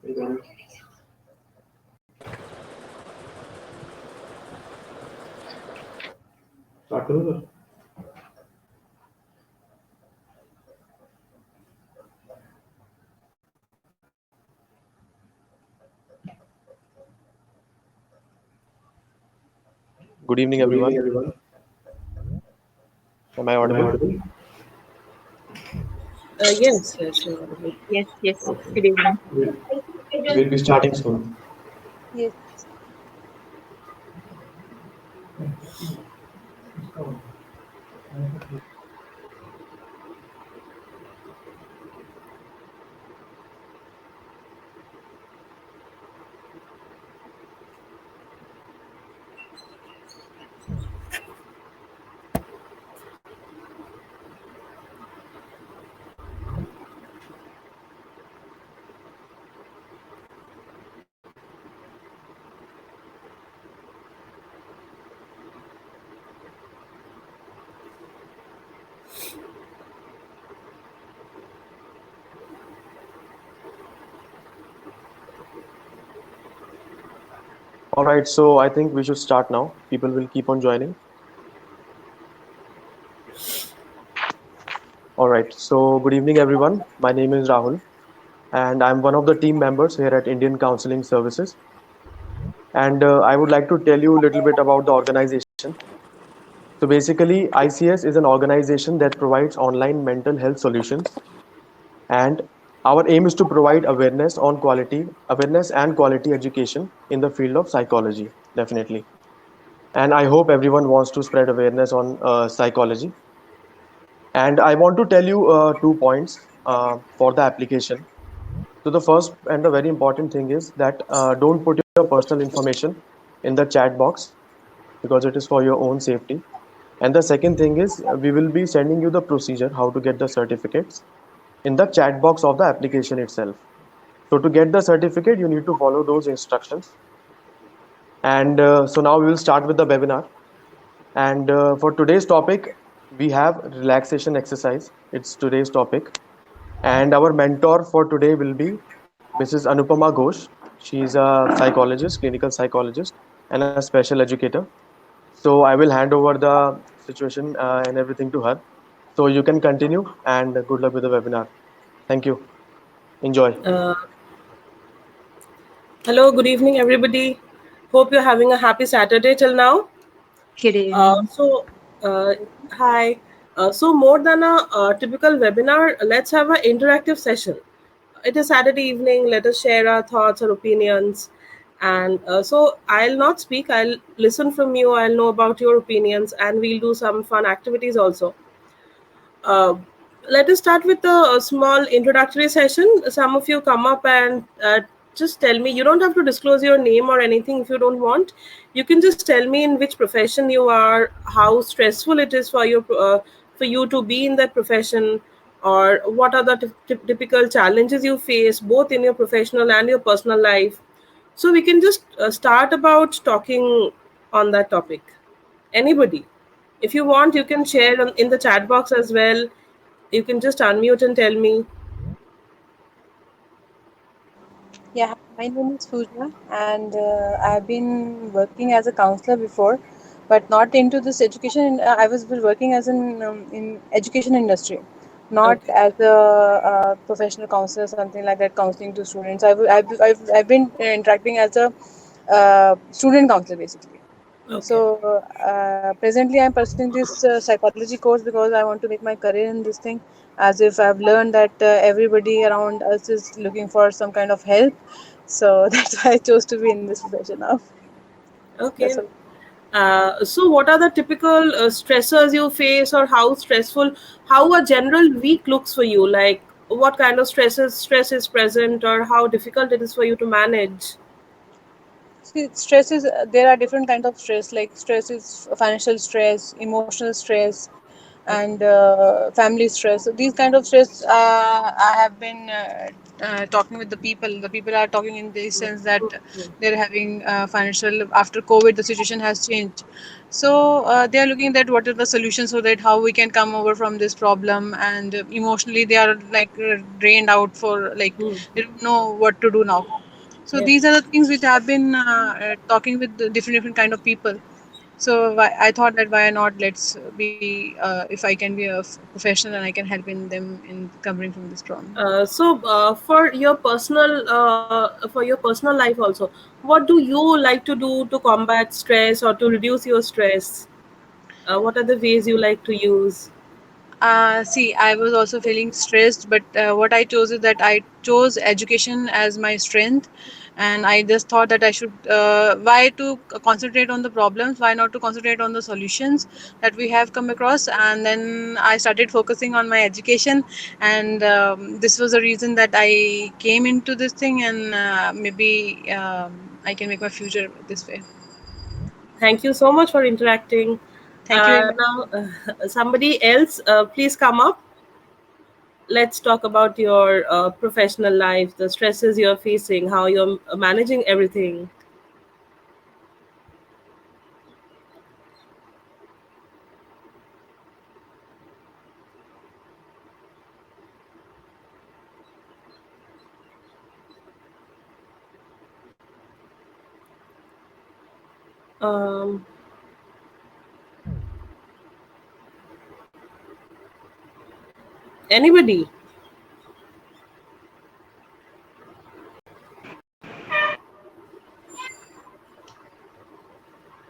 Start करो sir. Good evening, Good evening, everyone. everyone. Am I Am I audible? audible? Yes, you're audible. Yes, yes. Okay. Good evening. We'll be starting soon. Yes. All right, so I think we should start now. People will keep on joining. All right, so good evening, everyone. My name is Rahul, and I'm one of the team members here at Indian Counseling Services. And I would like to tell you a little bit about the organization. So basically, ICS is an organization that provides online mental health solutions, and our aim is to provide awareness and quality education in the field of psychology, definitely. And I hope everyone wants to spread awareness on psychology. And I want to tell you 2 points for the application. So the first and the very important thing is that don't put your personal information in the chat box because it is for your own safety. And the second thing is we will be sending you the procedure how to get the certificates in the chat box of the application itself. So to get the certificate, you need to follow those instructions. And so now we will start with the webinar. And for today's topic, we have relaxation exercise. It's today's topic. And our mentor for today will be Mrs. Anupama Ghosh. She is a psychologist, clinical psychologist, and a special educator. So I will hand over the situation and everything to her. So you can continue and good luck with the webinar. Thank you. Enjoy. Hello, good evening, everybody. Hope you're having a happy Saturday till now. Good Uh, evening. so, uh, Hi. So, more than a typical webinar, let's have an interactive session. It is Saturday evening. Let us share our thoughts or opinions. And so, I'll not speak. I'll listen from you. I'll know about your opinions, and we'll do some fun activities also. Uh, Let us start with a small introductory session. Some of you come up and just tell me. You don't have to disclose your name or anything if you don't want. You can just tell me in which profession you are, how stressful it is for you to be in that profession, or what are the typical challenges you face both in your professional and your personal life. So we can just start about talking on that topic. Anybody? If you want, you can share in the chat box as well. You can just unmute and tell me. Yeah, my name is Pooja, and I've been working as a counselor before, but not into this education. I was working as in education industry, not Okay. as a professional counselor, something like that, counseling to students. I've been interacting as a student counselor basically. Okay. So presently, I'm pursuing this psychology course because I want to make my career in this thing. As if I've learned that everybody around us is looking for some kind of help, so that's why I chose to be in this profession now. That's Okay. all. So, what are the typical stressors you face, or how stressful, how a general week looks for you? Like, what kind of stress is present, or how difficult it is for you to manage? See, stress is there are different kind of stress. Like stress is financial stress, emotional stress, and family stress. So these kind of stress, I have been talking with the people. The people are talking in the sense that they're having financial, after COVID the situation has changed. So they are looking at what are the solutions, so that how we can come over from this problem, and emotionally they are like drained out, for like they don't know what to do now. So Yes. these are the things which I've been talking with the different kind of people. So I thought that why not, let's be if I can be a professional and I can help in them in recovering from this problem. For your personal life also, what do you like to do to combat stress or to reduce your stress? What are the ways you like to use? See, I was also feeling stressed, but what I chose is that I chose education as my strength, and I just thought that I should, why to concentrate on the problems, why not to concentrate on the solutions that we have come across, and then I started focusing on my education, and this was the reason that I came into this thing, and maybe I can make my future this way. Thank you so much for interacting. Thank you very much. Now, somebody else, please come up. Let's talk about your professional life, the stresses you're facing, how you're managing everything. Um, Anybody?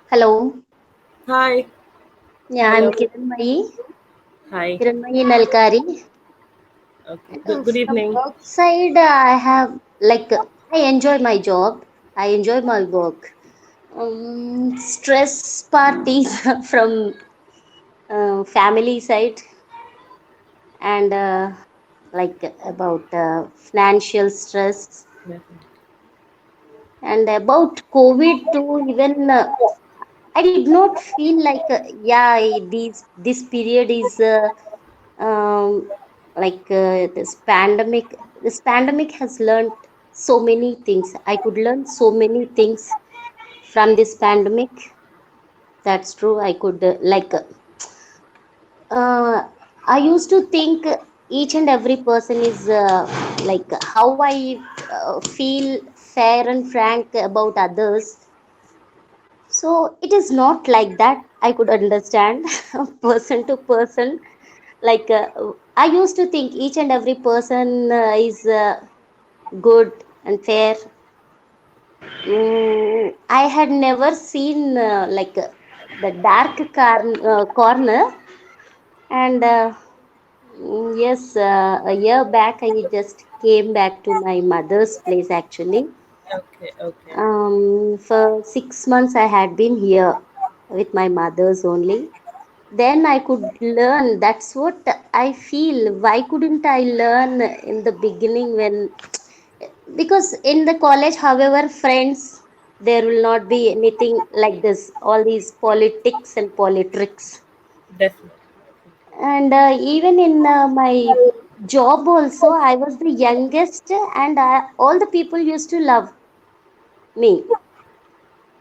Hello. Hi. Yeah, I'm Hello. Hi. Kiranmayi Nalkari. Okay. And Good from evening. work side, I have I enjoy my job. I enjoy my work. Stress part is from family side, and about financial stress, and about COVID too. Even I did not feel this period is um, this pandemic has learned so many things. I could learn so many things from this pandemic. That's true. I could uh, I used to think each and every person is how I feel fair and frank about others. So it is not like that. I could understand person to person. like uh, I used to think each and every person is good and fair. I had never seen the dark corner. And yes, a year back I just came back to my mother's place actually. Okay. Okay. For 6 months I had been here with my mother's only. Then I could learn. That's what I feel. Why couldn't I learn in the beginning? When Because in the college, however, friends, there will not be anything like this, all these politics and politricks. Definitely. And even in my job also, I was the youngest, and all the people used to love me.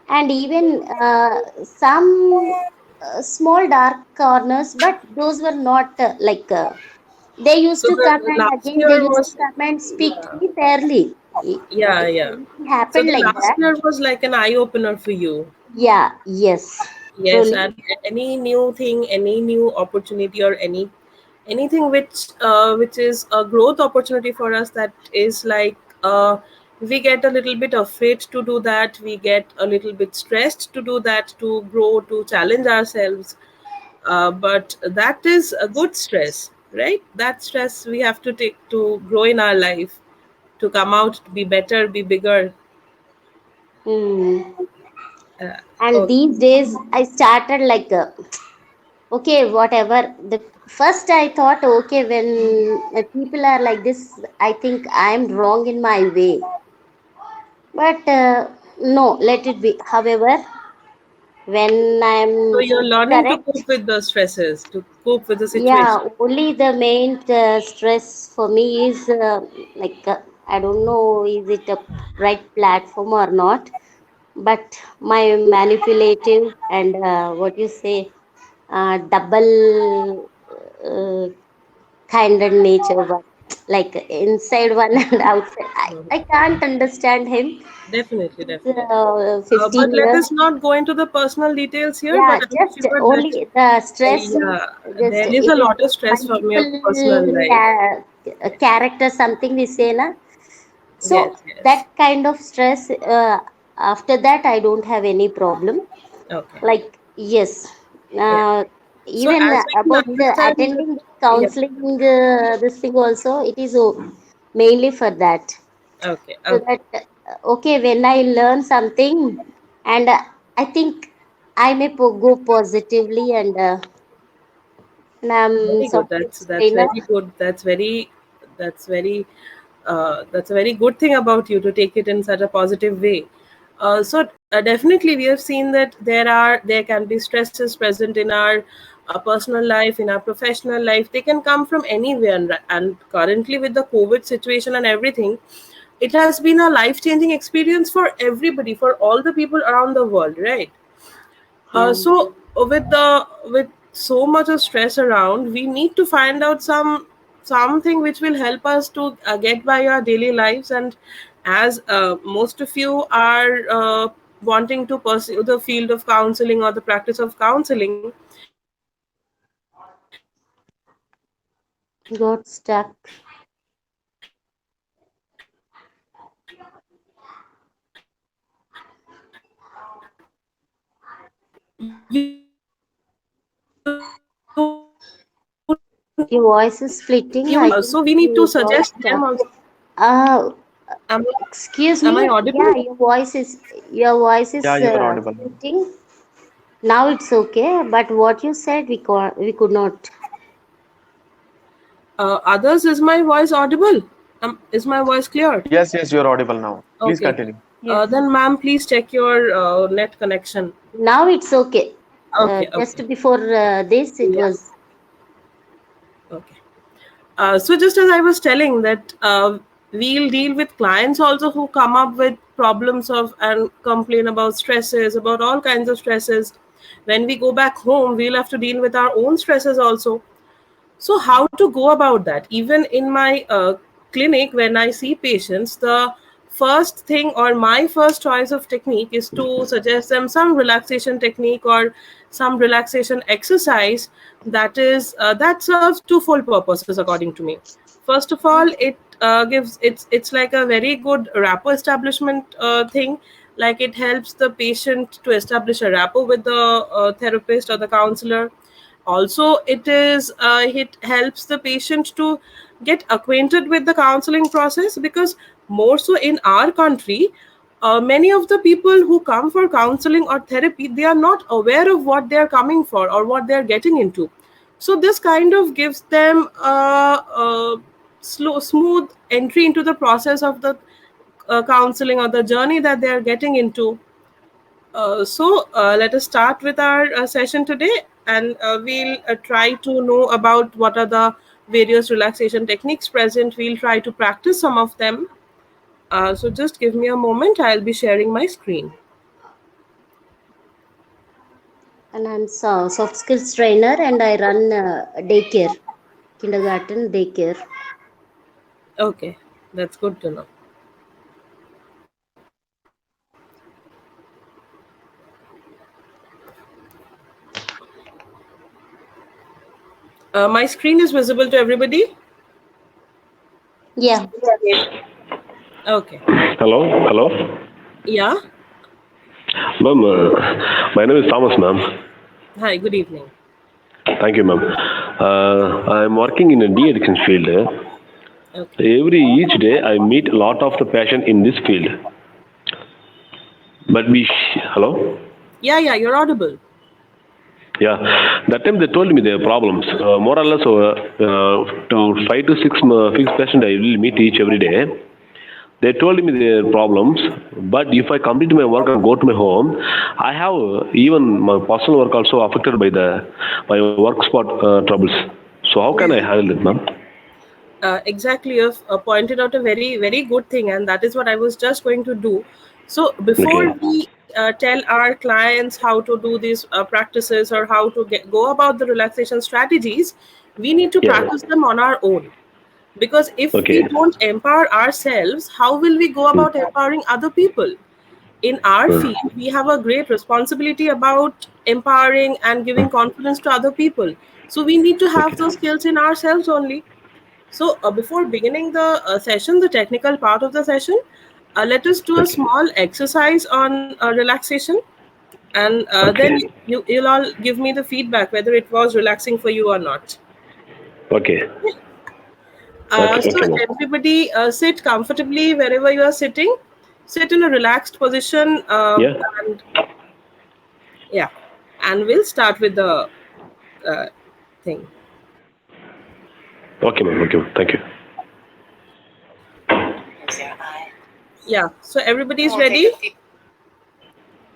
And even some small dark corners, but those were not they used So to come, the and last again they year used to was, come and speak to yeah, me fairly. yeah, If yeah. anything So happened the like last that, year was like an eye opener for you. yeah, yes, Yes, truly. and any new thing, any new opportunity, or anything which is a growth opportunity for us, that is like we get a little bit afraid to do that. We get a little bit stressed to do that, to grow, to challenge ourselves. But that is a good stress, right? That stress we have to take to grow in our life, to come out, to be better, be bigger. Hmm. Uh, And okay. these days, I started okay, whatever. The first I thought, okay, when people are like this, I think I'm wrong in my way. But no, let it be. However, when So I'm you're learning to correct. cope with the stresses, to cope with the Yeah, situation. only the main stress for me is like I don't know, is it a right platform or not, but my manipulative and what you say, double kind of nature, but like inside one and outside. I can't understand him. Definitely, He's definitely. 15 But let years. us not go into the personal details here. Yeah, But I'm just sure that only the stress is yeah, just there is it a is lot of stress from your personal multiple life. character something we say na. So Yes, yes. that kind of stress. After that, I don't have any problem. Okay. Like yes, Yeah. uh, So even as we can about understand, attending yeah. counseling, this thing also it is mainly for that. Okay. So Okay. that okay, when I learn something, and I think I may go positively, and I'm Very good. soft That's skills that's trainer. very good. That's very that's a very good thing about you to take it in such a positive way. So definitely we have seen that there can be stresses present in our personal life, in our professional life. They can come from anywhere, and currently with the COVID situation and everything, it has been a life changing experience for everybody, for all the people around the world, right? Yeah, With so much of stress around, we need to find out something which will help us to get by our daily lives. And as most of you are wanting to pursue the field of counseling or the practice of counseling, got stuck. Your voice is splitting. I think so we need to you got suggest them stuck. also. Uh, Am, excuse am I me. audible? Yeah, your voice Yeah, is you are audible. splitting. Now it's okay, but what you said we could not. Others, is my voice audible? Is my voice clear? Yes, yes, you are audible now. Please Okay. continue. Yes. Then, ma'am, please check your net connection. Now it's okay. Okay, okay. Just before this, it Yeah, was okay. So just as I was telling that we'll deal with clients also who come up with problems of and complain about stresses, about all kinds of stresses. When we go back home, we'll have to deal with our own stresses also. So, how to go about that? Even in my clinic, when I see patients, the first thing or my first choice of technique is to suggest them some relaxation technique or some relaxation exercise that serves twofold purposes, according to me. First of all, it gives it's like a very good rapport establishment thing. Like it helps the patient to establish a rapport with the therapist or the counselor. Also it helps the patient to get acquainted with the counseling process, because more so in our country, many of the people who come for counseling or therapy, they are not aware of what they are coming for or what they are getting into. So this kind of gives them a smooth entry into the process of the counseling or the journey that they are getting into. So let us start with our session today, and we'll try to know about what are the various relaxation techniques present. We'll try to practice some of them. So just give me a moment. I'll be sharing my screen. and I'm soft skills trainer and I run daycare, kindergarten daycare. Okay, that's good to know. My screen is visible to everybody. Yeah, Okay. Hello, hello. Yeah. Ma'am, my name is Thomas, ma'am. Hi. Good evening. Thank you, ma'am. I'm working in a de-addiction field. Okay. Each day, I meet a lot of the patient in this field. But hello? Yeah. Yeah. You're audible. Yeah, that time they told me their problems. More or less, to 5 to 6 fixed patient I will meet each every day. They told me their problems, but if I complete my work and go to my home, I have even my personal work also affected by the my work spot troubles. So how can I handle it, ma'am? Exactly, you've pointed out a very very good thing, and that is what I was just going to do. So before Okay, we tell our clients how to do these practices or how to go about the relaxation strategies, we need to yeah, practice them on our own, because if we okay, don't empower ourselves, how will we go mm, about empowering other people? In our mm, field, we have a great responsibility about empowering and giving confidence to other people. So we need to have okay, those skills in ourselves only. So, before beginning the session, the technical part of the session, let us do a okay, small exercise on relaxation, and then okay, you'll all give me the feedback whether it was relaxing for you or not. okay, okay, So, ma'am. everybody sit comfortably wherever you are sitting. Sit in a relaxed position, Yeah, and yeah, and we'll start with the uh, thing. okay, ma'am. Okay, thank you. Yeah, so everybody's ready?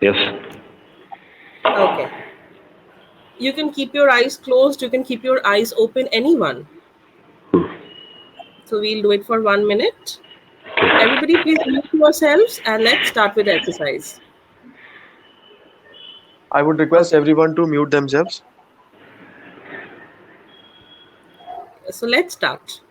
Yes, Okay. You can keep your eyes closed, you can keep your eyes open, anyone. So we'll do it for 1 minute. Everybody, please mute yourselves and let's start with the exercise. I would request everyone to mute themselves. So let's start.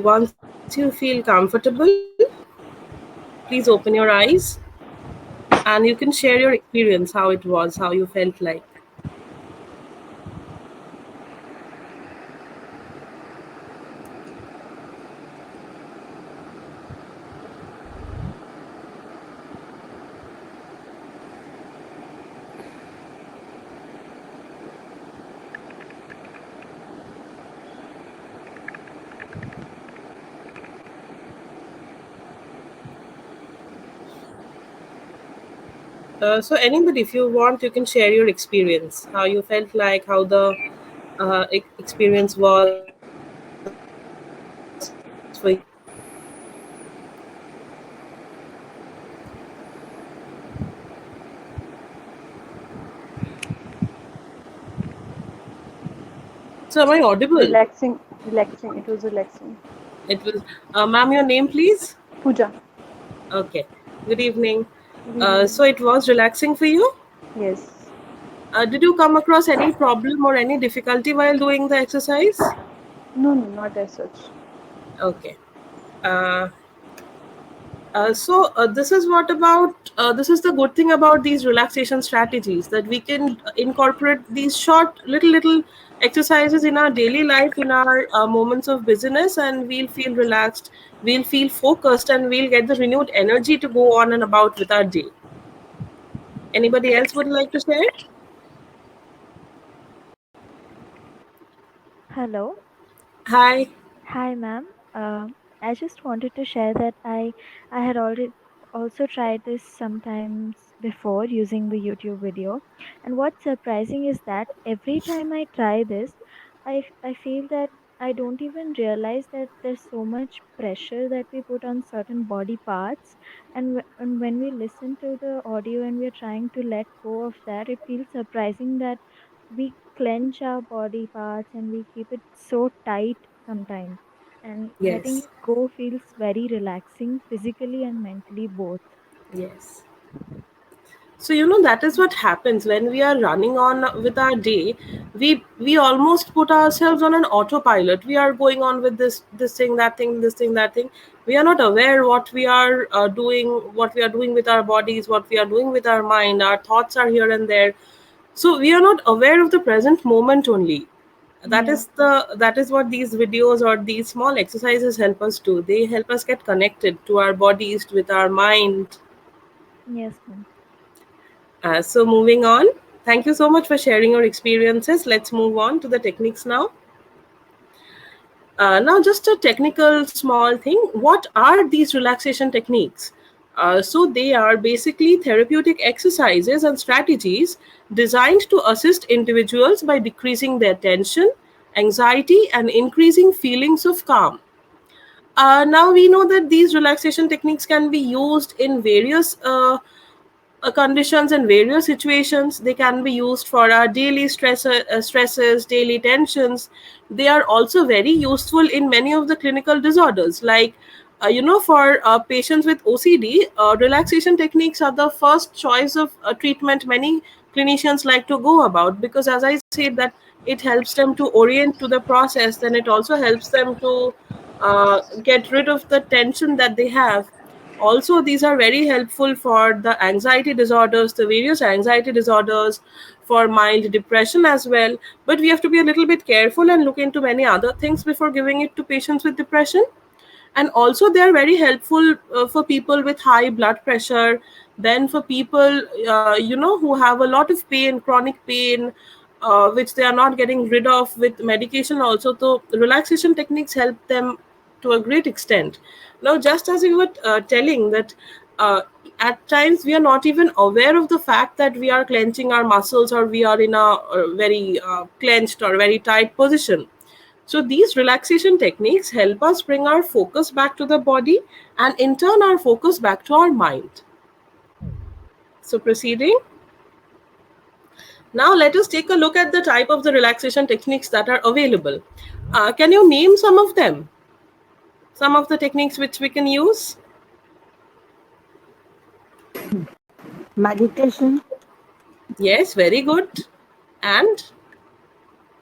Once you feel comfortable, please open your eyes and you can share your experience, how it was, how you felt like. So anybody, if you want, you can share your experience, how you felt like, how the experience was for you. So am I audible? Relaxing, relaxing. It was relaxing. It was, ma'am, your name, please. Puja. Okay. Good evening. Good evening. So it was relaxing for you. Yes. Did you come across any problem or any difficulty while doing the exercise? No, no, not as such. Okay. Uh, this is what about this is the good thing about these relaxation strategies, that we can incorporate these short little exercises in our daily life, in our moments of busyness, and we'll feel relaxed, we'll feel focused, and we'll get the renewed energy to go on and about with our day. Anybody else would like to share? Hello. Hi. Hi, ma'am. I just wanted to share that I had already also tried this sometimes before using the YouTube video. And what's surprising is that every time I try this, I feel that I don't even realize that there's so much pressure that we put on certain body parts. And when we listen to the audio and we're trying to let go of that, it feels surprising that we clench our body parts and we keep it so tight sometimes. And letting Yes. it go feels very relaxing, physically and mentally both. Yes. So that is what happens when we are running on with our day. We almost put ourselves on an autopilot. We are going on with this thing, that thing, this thing, that thing. We are not aware what we are doing, what we are doing with our bodies, what we are doing with our mind. Our thoughts are here and there, so we are not aware of the present moment only. Yeah. That is what these videos or these small exercises help us do. They help us get connected to our bodies, with our mind. Yes, ma'am. So moving on, thank you so much for sharing your experiences. Let's move on to the techniques now. Now, just a technical small thing. What are these relaxation techniques? So, they are basically therapeutic exercises and strategies designed to assist individuals by decreasing their tension, anxiety, and increasing feelings of calm. Now, we know that these relaxation techniques can be used in various conditions and various situations. They can be used for our daily stresses, daily tensions. They are also very useful in many of the clinical disorders, like for patients with OCD, relaxation techniques are the first choice of treatment many clinicians like to go about, because as I said that it helps them to orient to the process, then it also helps them to get rid of the tension that they have. Also, these are very helpful for the anxiety disorders, the various anxiety disorders, for mild depression as well. But we have to be a little bit careful and look into many other things before giving it to patients with depression. And also, they are very helpful for people with high blood pressure, then for people who have a lot of pain, chronic pain, which they are not getting rid of with medication also. So relaxation techniques help them to a great extent. Now, just as you were telling that at times we are not even aware of the fact that we are clenching our muscles, or we are in a very clenched or very tight position. So these relaxation techniques help us bring our focus back to the body, and in turn our focus back to our mind. So proceeding, now let us take a look at the type of the relaxation techniques that are available. Can you name some of them? Some of the techniques which we can use? Meditation, Yes, very good. And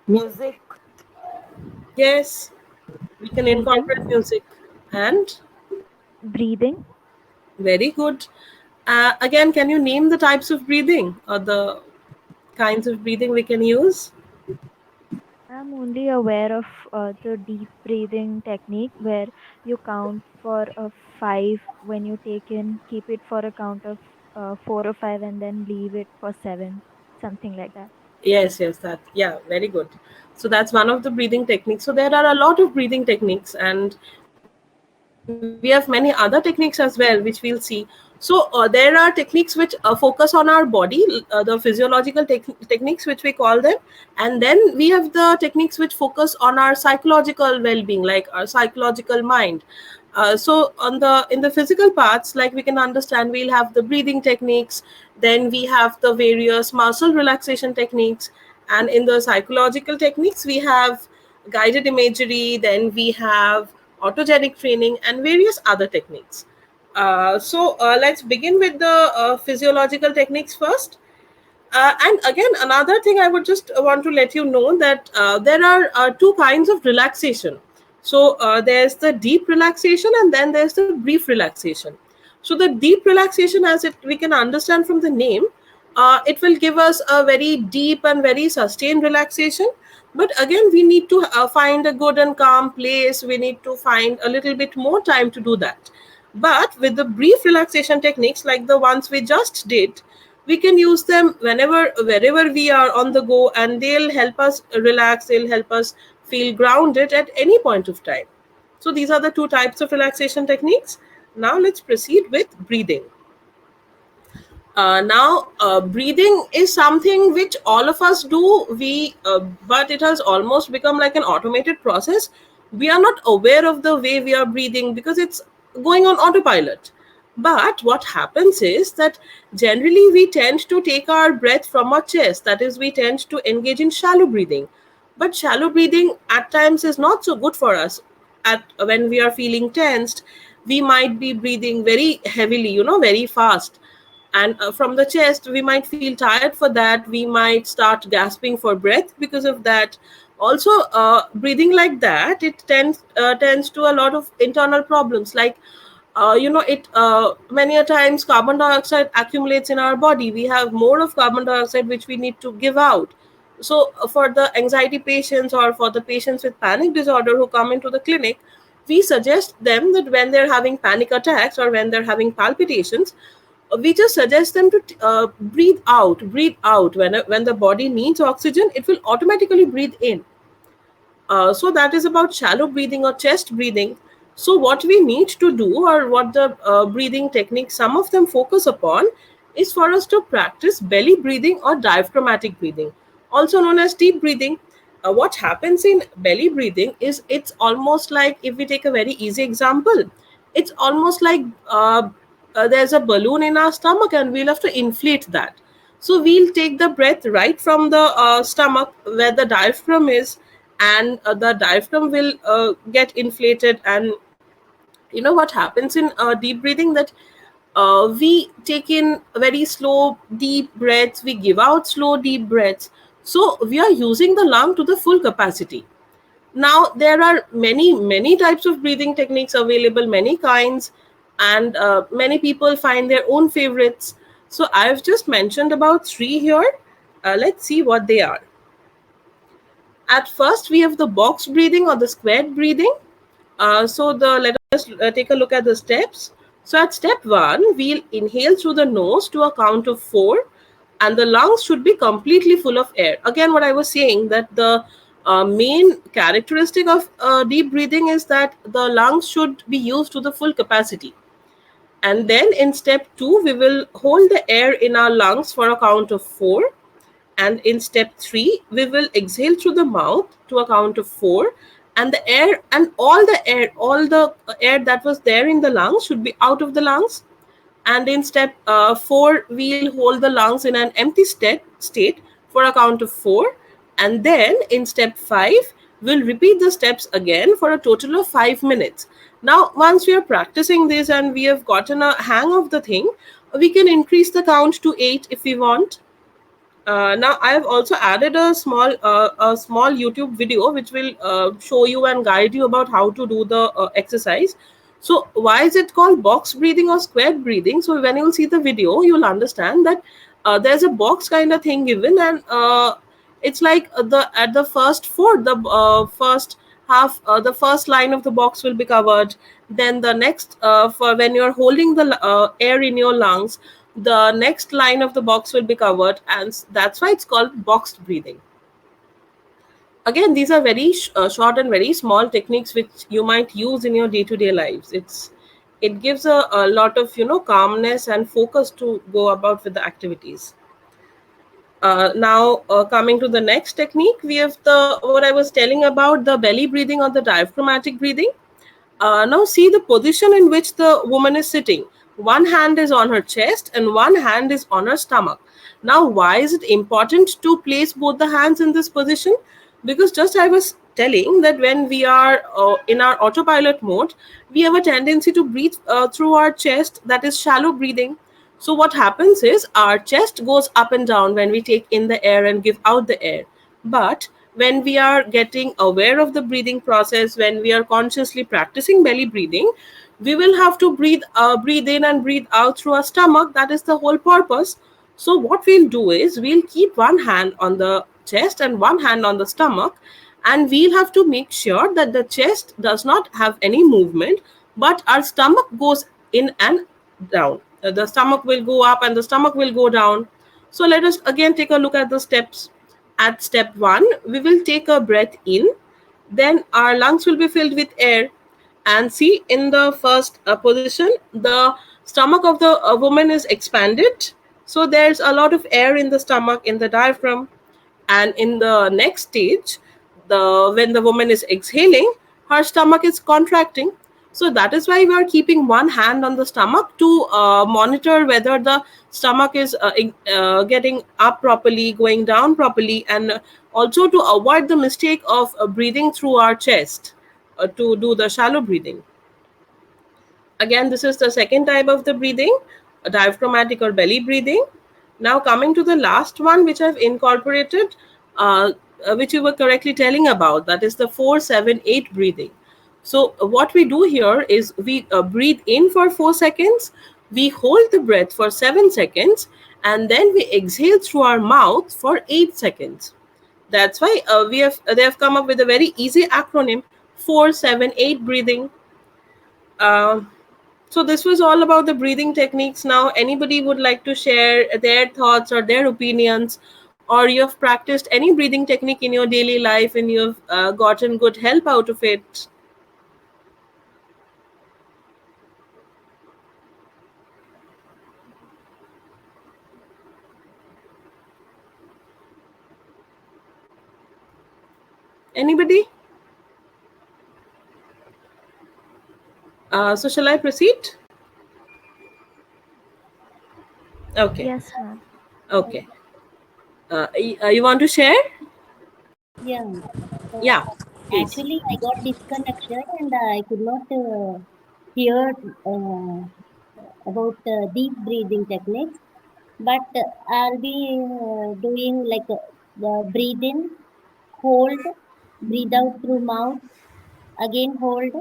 music, yes, we can Breathing. incorporate music. And Breathing. very good. Again, can you name the types of breathing or the kinds of breathing we can use? I'm only aware of the deep breathing technique where you count for a five when you take in, keep it for a count of four or five, and then leave it for seven, something like that. Yes, yes, that, yeah, very good. So that's one of the breathing techniques. So there are a lot of breathing techniques, and we have many other techniques as well, which we'll see. So there are techniques which focus on our body, the physiological techniques, which we call them, and then we have the techniques which focus on our psychological well-being, like our psychological mind. So on the in the physical parts, like we can understand, we'll have the breathing techniques, then we have the various muscle relaxation techniques, and in the psychological techniques we have guided imagery, then we have autogenic training and various other techniques. So let's begin with the physiological techniques first. And again, another thing I would just want to let you know that there are two kinds of relaxation. So there's the deep relaxation, and then there's the brief relaxation. So the deep relaxation, as it we can understand from the name, it will give us a very deep and very sustained relaxation. But again, we need to find a good and calm place. We need to find a little bit more time to do that. But with the brief relaxation techniques like the ones we just did, we can use them whenever, wherever we are on the go, and they'll help us relax, they'll help us feel grounded at any point of time. So these are the two types of relaxation techniques. Now let's proceed with breathing. Now, breathing is something which all of us do. But it has almost become like an automated process. We are not aware of the way we are breathing because it's going on autopilot. But what happens is that generally we tend to take our breath from our chest. That is, we tend to engage in shallow breathing. But shallow breathing at times is not so good for us. At when we are feeling tensed, we might be breathing very heavily, very fast, and from the chest we might feel tired. For that, we might start gasping for breath because of that. Also, breathing like that, it tends to a lot of internal problems, like it many a times carbon dioxide accumulates in our body. We have more of carbon dioxide which we need to give out. So for the anxiety patients or for the patients with panic disorder who come into the clinic, we suggest them that when they're having panic attacks or when they're having palpitations, we just suggest them to breathe out. When the body needs oxygen, it will automatically breathe in. So that is about shallow breathing or chest breathing. So what we need to do, or what the breathing techniques, some of them focus upon, is for us to practice belly breathing or diaphragmatic breathing, also known as deep breathing. What happens in belly breathing is, it's almost like, if we take a very easy example, it's almost like there's a balloon in our stomach and we'll have to inflate that. So we'll take the breath right from the stomach where the diaphragm is, and the diaphragm will get inflated. And what happens in deep breathing, that we take in very slow deep breaths, we give out slow deep breaths. So we are using the lung to the full capacity. Now, there are many types of breathing techniques available, many kinds, and many people find their own favorites. So I've just mentioned about three here. Let's see what they are. At first, we have the box breathing or the squared breathing. Let us take a look at the steps. So at step 1, we'll inhale through the nose to a count of 4, and the lungs should be completely full of air. Again, what I was saying, that the main characteristic of deep breathing is that the lungs should be used to the full capacity. And then in step 2, we will hold the air in our lungs for a count of 4. And in step 3, we will exhale through the mouth to a count of 4. And the air and all the air that was there in the lungs should be out of the lungs. And in step 4, we'll hold the lungs in an empty state for a count of 4. And then in step 5, we'll repeat the steps again for a total of 5 minutes. Now, once we are practicing this and we have gotten a hang of the thing, we can increase the count to 8 if we want. Now, I have also added a small YouTube video which will show you and guide you about how to do the exercise. So why is it called box breathing or squared breathing? So when you'll see the video, you'll understand that there's a box kind of thing given, and it's like at the first fourth, the first half, the first line of the box will be covered. Then the next, for when you're holding the air in your lungs, the next line of the box will be covered, and that's why it's called boxed breathing. Again, these are very short and very small techniques which you might use in your day-to-day lives. It gives a lot of calmness and focus to go about with the activities. Now, coming to the next technique, we have what I was telling about, the belly breathing or the diaphragmatic breathing. Now see the position in which the woman is sitting. One hand is on her chest and one hand is on her stomach. Now, why is it important to place both the hands in this position? Because just I was telling that when we are in our autopilot mode, we have a tendency to breathe through our chest, that is shallow breathing. So what happens is, our chest goes up and down when we take in the air and give out the air. But when we are getting aware of the breathing process, when we are consciously practicing belly breathing, we will have to breathe in and breathe out through our stomach. That is the whole purpose. So what we'll do is, we'll keep one hand on the chest and one hand on the stomach, and we'll have to make sure that the chest does not have any movement, but our stomach goes in and down. The stomach will go up and the stomach will go down. So let us again take a look at the steps. At step 1, we will take a breath in, then our lungs will be filled with air. And see, in the first position, the stomach of the woman is expanded So there's a lot of air in the stomach, in the diaphragm, and in the next stage, the when the woman is exhaling, her stomach is contracting. So that is why we are keeping one hand on the stomach to monitor whether the stomach is getting up properly, going down properly, and also to avoid the mistake of breathing through our chest, to do the shallow breathing. Again, this is the second type of the breathing, diaphragmatic or belly breathing. Now, coming to the last one, which I've incorporated, which you were correctly telling about, that is the 4-7-8 breathing. So, what we do here is we breathe in for 4 seconds, we hold the breath for 7 seconds, and then we exhale through our mouth for 8 seconds. That's why they have come up with a very easy acronym, 4-7-8 breathing. Uh, so this was all about the breathing techniques. Now, anybody would like to share their thoughts or their opinions, or you have practiced any breathing technique in your daily life and you've gotten good help out of it? Anybody? So shall I proceed? Okay. Yes, ma'am. Okay. You want to share? Yeah. So Yeah, please. actually, I got disconnected and I could not hear about deep breathing techniques. But I'll be doing like the breathe in, hold, breathe out through mouth, again hold,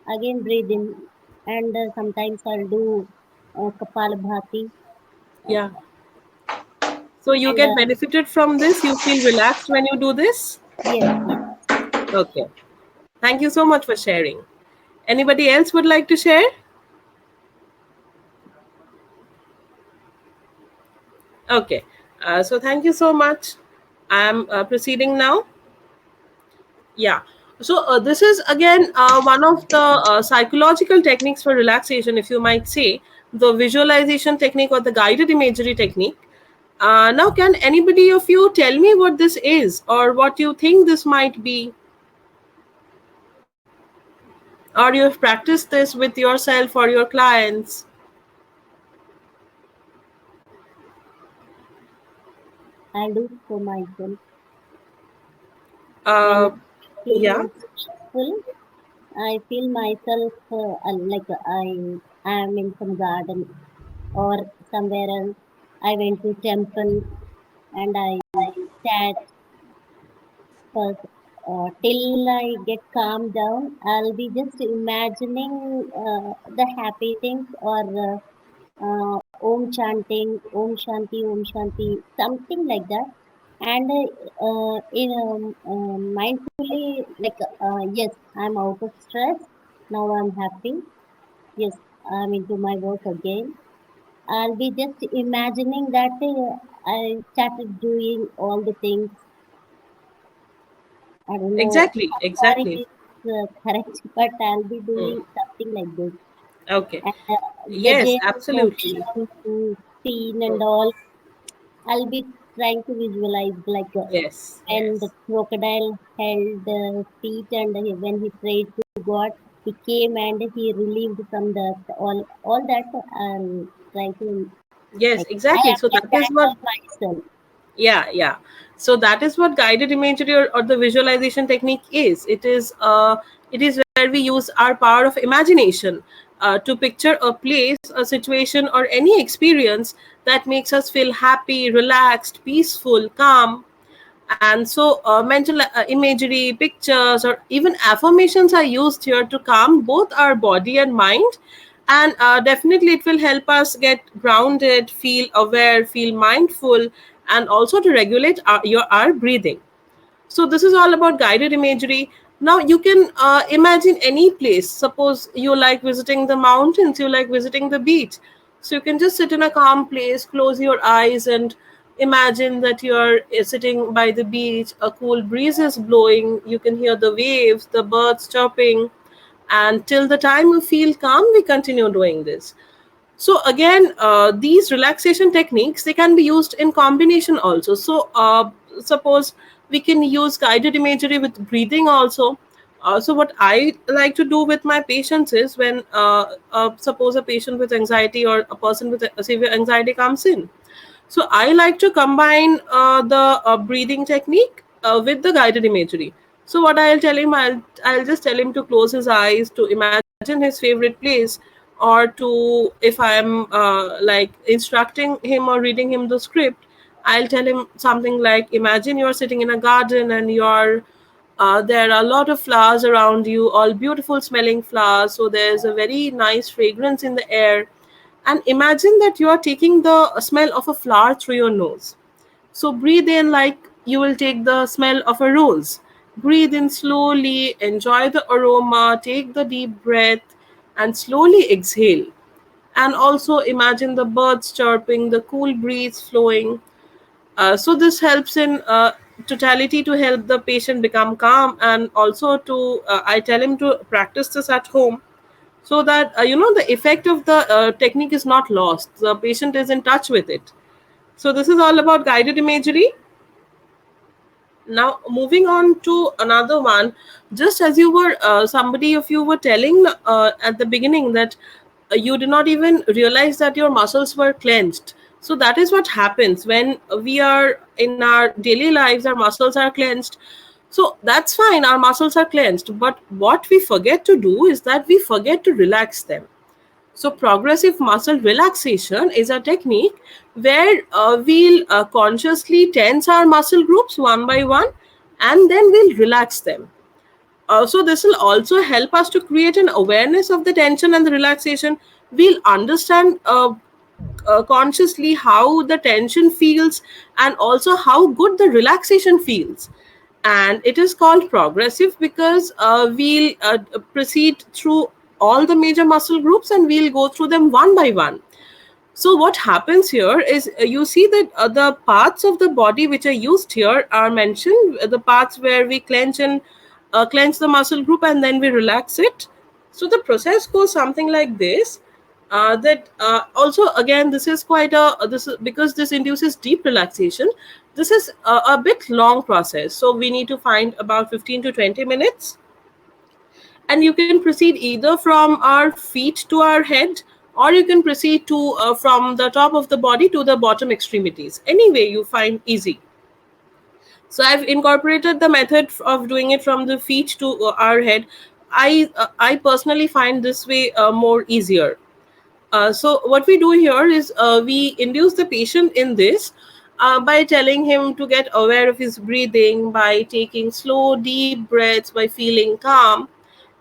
again breathe in, and sometimes I'll do Kapalabhati. Yeah. So you And get benefited from this? You feel relaxed when you do this? yes, yes. Okay. Thank you so much for sharing. Anybody else would like to share? Okay. So thank you so much. I'm proceeding now. Yeah. So this is again one of the psychological techniques for relaxation, if you might say, the visualization technique or the guided imagery technique. Now, can anybody of you tell me what this is or what you think this might be? Or you have practiced this with yourself or your clients? I'll do for myself. When Uh, I yeah. feel stressful, I feel myself like I am in some garden or somewhere else. I went to temple and I sat first till I get calmed down. I'll be just imagining the happy things or Om chanting, Om Shanti, something like that. And in mindfully, like yes, I'm out of stress. Now I'm happy. Yes, I'm into my work again. I'll be just imagining that I started doing all the things. I don't know Exactly. how far it Exactly. is correct, but I'll be Hmm. doing something like this. Okay. And Yes, Gajendra absolutely. Mokshi scene Hmm. and all, I'll be trying to visualize like Yes. when the crocodile held the feet and when he prayed to God, he came and he relieved from the all that. I'm trying to Yes, like I exactly. am So like that is that what, of myself. yeah, yeah. So that is what guided imagery or the visualization technique is. It is where we use our power of imagination to picture a place, a situation, or any experience that makes us feel happy, relaxed, peaceful, calm. And so mental imagery, pictures, or even affirmations are used here to calm both our body and mind. And definitely it will help us get grounded, feel aware, feel mindful, and also to regulate our breathing. So this is all about guided imagery. Now you can imagine any place. Suppose you like visiting the mountains, you like visiting the beach. So you can just sit in a calm place, close your eyes, and imagine that you're sitting by the beach. A cool breeze is blowing. You can hear the waves, the birds chirping, and till the time you feel calm, we continue doing this. So again, these relaxation techniques, they can be used in combination also. So suppose we can use guided imagery with breathing also. So what I like to do with my patients is when suppose a patient with anxiety or a person with a severe anxiety comes in, so I like to combine the breathing technique with the guided imagery. So what I'll tell him, I'll just tell him to close his eyes, to imagine his favorite place, or to, if I'm like instructing him or reading him the script, I'll tell him something like, imagine you're sitting in a garden and you're there are a lot of flowers around you, all beautiful smelling flowers. So there's a very nice fragrance in the air. And imagine that you are taking the smell of a flower through your nose. So breathe in like you will take the smell of a rose. Breathe in slowly, enjoy the aroma, take the deep breath, and slowly exhale. And also imagine the birds chirping, the cool breeze flowing. So this helps in totality to help the patient become calm, and also to I tell him to practice this at home, so that the effect of the technique is not lost. The patient is in touch with it. So this is all about guided imagery. Now moving on to another one, just as you were somebody of you were telling at the beginning that you did not even realize that your muscles were clenched. So that is what happens when we are in our daily lives, our muscles are clenched. So that's fine, our muscles are clenched, but what we forget to do is that we forget to relax them. So, progressive muscle relaxation is a technique where we'll consciously tense our muscle groups one by one, and then we'll relax them. So, this will also help us to create an awareness of the tension and the relaxation. We'll understand consciously how the tension feels and also how good the relaxation feels. And it is called progressive because we'll proceed through all the major muscle groups and we'll go through them one by one. So what happens here is you see that the parts of the body which are used here are mentioned, the parts where we clench and clench the muscle group and then we relax it. So the process goes something like this. That also again, this is quite a this is because this induces deep relaxation. This is a bit long process, so we need to find about 15 to 20 minutes, and you can proceed either from our feet to our head, or you can proceed to from the top of the body to the bottom extremities, any way you find easy. So I've incorporated the method of doing it from the feet to our head. I personally find this way more easier. So what we do here is we induce the patient in this by telling him to get aware of his breathing, by taking slow deep breaths, by feeling calm,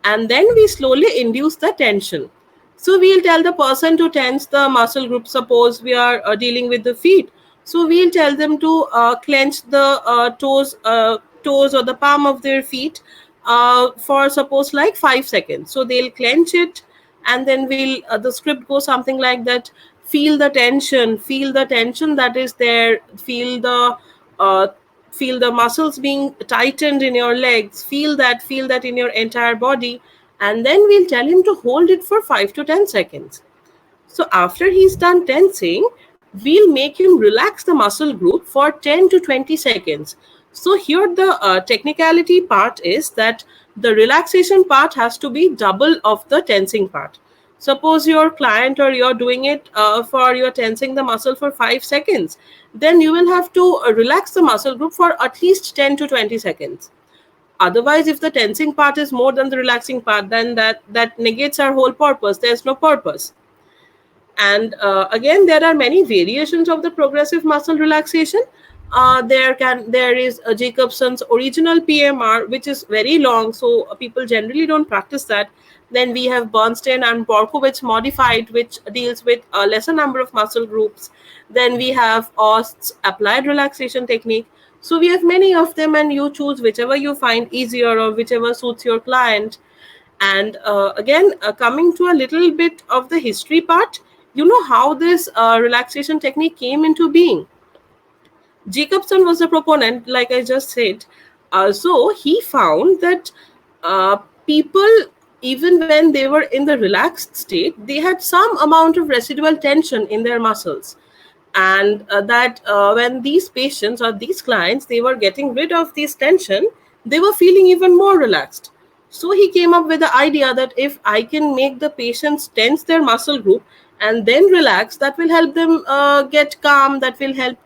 and then we slowly induce the tension. So we'll tell the person to tense the muscle group. Suppose we are dealing with the feet, so we'll tell them to clench the toes or the palm of their feet for suppose like 5 seconds. So they'll clench it, and then we'll the script goes something like that. Feel the tension that is there. Uh, Feel the muscles being tightened in your legs. Feel that in your entire body, and then we'll tell him to hold it for 5 to 10 seconds. So after he's done tensing, we'll make him relax the muscle group for 10 to 20 seconds. So here the technicality part is that the relaxation part has to be double of the tensing part. Suppose your client or you're doing it for you're tensing the muscle for 5 seconds, then you will have to relax the muscle group for at least 10 to 20 seconds. Otherwise, if the tensing part is more than the relaxing part, then that negates our whole purpose. There's no purpose. And again, there are many variations of the progressive muscle relaxation. There is Jacobson's original PMR, which is very long, so people generally don't practice that. Then we have Bernstein and Borkowitz modified, which deals with a lesser number of muscle groups. Then we have Ost's applied relaxation technique. So we have many of them, and you choose whichever you find easier or whichever suits your client. And again, coming to a little bit of the history part, you know how this relaxation technique came into being. Jacobson was a proponent, like I just said. So he found that people even when they were in the relaxed state, they had some amount of residual tension in their muscles. And that when these patients or these clients, they were getting rid of this tension, they were feeling even more relaxed. So he came up with the idea that if I can make the patients tense their muscle group and then relax, that will help them get calm, that will help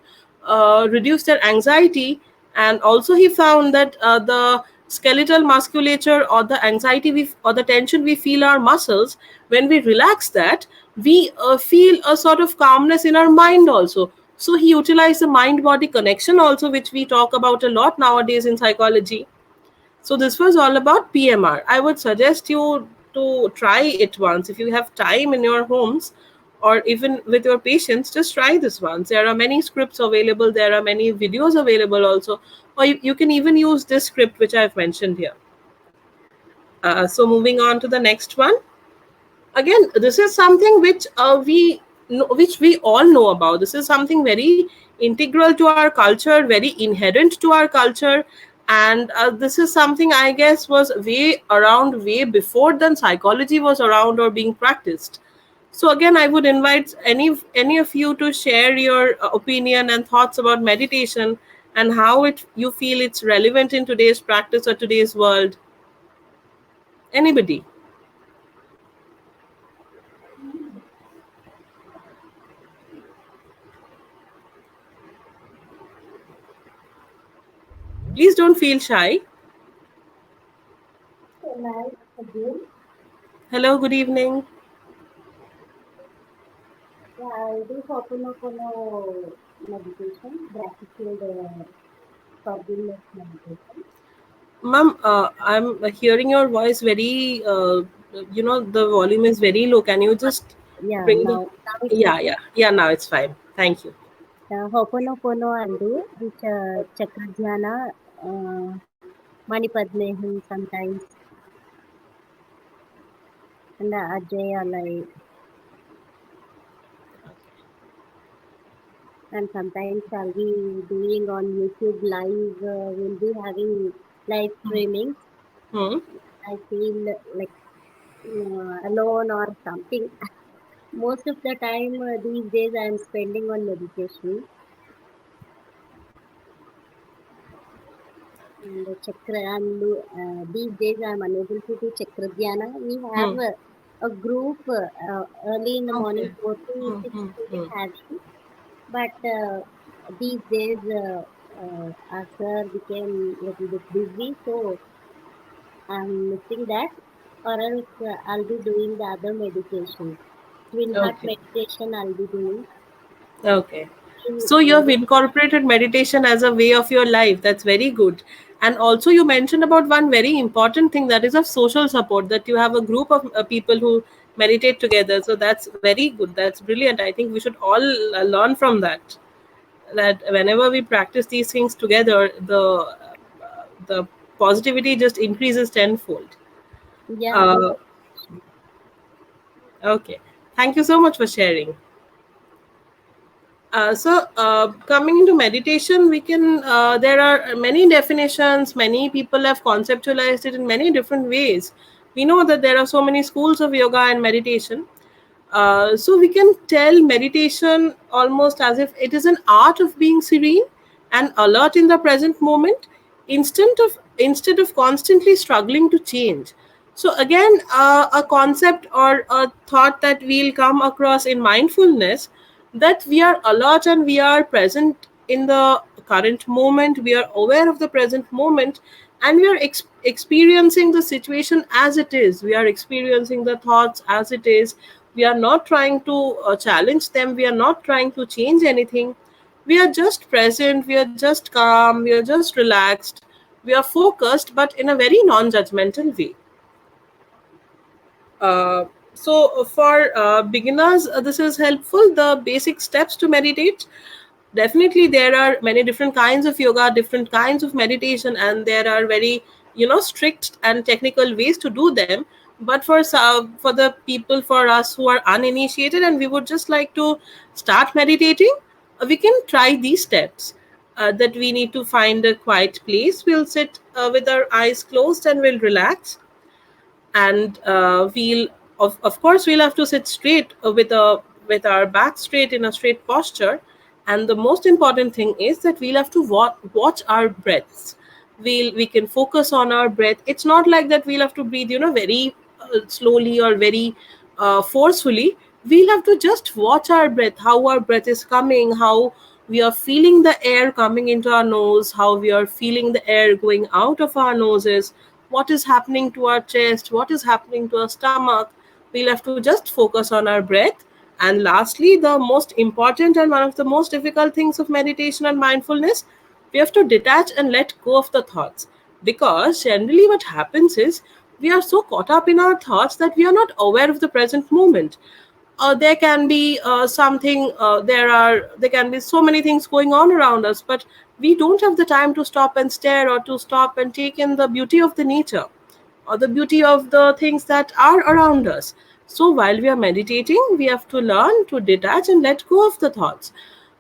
reduce their anxiety. And also he found that the skeletal musculature or the anxiety or the tension we feel our muscles, when we relax that, we feel a sort of calmness in our mind also. So he utilized the mind body connection also, which we talk about a lot nowadays in psychology. So this was all about PMR. I would suggest you to try it once if you have time in your homes, or even with your patients. Just try this once. There are many scripts available. There are many videos available also, or you can even use this script which I've mentioned here. So moving on to the next one. Again, this is something which we know, which we all know about. This is something very integral to our culture, very inherent to our culture. And this is something, I guess, was way around way before than psychology was around or being practiced. So again, I would invite any of you to share your opinion and thoughts about meditation and how it you feel it's relevant in today's practice or today's world. Anybody? Please don't feel shy. Again, Hello, good evening. yeah, I do Ho'oponopono meditation, gratitude, forgiveness meditation. Ma'am, I'm hearing your voice very, the volume is very low. Can you just Yeah, bring the. now it's Yeah, okay. yeah, yeah, now it's fine. Thank you. Ho'oponopono I'll do, which Chakradhyana, Manipadmehum sometimes, and Ajay Alai, and sometimes I'll be doing on YouTube live, we'll be having live streaming. Hmm. I feel like alone or something. Most of the time these days I am spending on meditation and the chakra. These days I am unable to do chakra dhyana. We have Hmm. a group early in the morning Okay. 4 to Hmm. 6 Hmm. we Hmm. will having, but these days our sir became little bit busy, so I'm missing that. Or else I'll be doing the other meditation. Twin heart Okay. meditation I'll be doing. Okay. In, So you have uh, incorporated meditation as a way of your life. That's very good. And also, you mentioned about one very important thing, that is of social support, that you have a group of people who meditate together. So that's very good. That's brilliant. I think we should all learn from that. That whenever we practice these things together, the positivity just increases tenfold. yeah, I do Uh, meditation. okay. Thank you so much for sharing. Coming into meditation, we can. There are many definitions. Many people have conceptualized it in many different ways. We know that there are so many schools of yoga and meditation. So we can tell meditation almost as if it is an art of being serene and alert in the present moment, instead of constantly struggling to change. So again, a concept or a thought that we'll come across in mindfulness, that we are alert and we are present in the current moment, we are aware of the present moment, and we are experiencing the situation as it is, we are experiencing the thoughts as it is. We are not trying to challenge them, we are not trying to change anything. We are just present, we are just calm, we are just relaxed, we are focused, but in a very non-judgmental way. So for beginners, this is helpful. The basic steps to meditate. Definitely, there are many different kinds of yoga, different kinds of meditation, and there are very strict and technical ways to do them. But for the people, for us who are uninitiated and we would just like to start meditating, we can try these steps. That we need to find a quiet place. We'll sit with our eyes closed and we'll relax, and of course we'll have to sit straight with our back straight in a straight posture. And the most important thing is that we'll have to watch our breaths. We can focus on our breath. It's not like that we'll have to breathe very slowly or very forcefully. We'll have to just watch our breath, how our breath is coming, how we are feeling the air coming into our nose, how we are feeling the air going out of our noses, what is happening to our chest, what is happening to our stomach. We'll have to just focus on our breath. And lastly, the most important and one of the most difficult things of meditation and mindfulness, we have to detach and let go of the thoughts. Because generally what happens is we are so caught up in our thoughts that we are not aware of the present moment. There can be something there can be so many things going on around us, but we don't have the time to stop and stare, or to stop and take in the beauty of the nature, or the beauty of the things that are around us. So while we are meditating, we have to learn to detach and let go of the thoughts.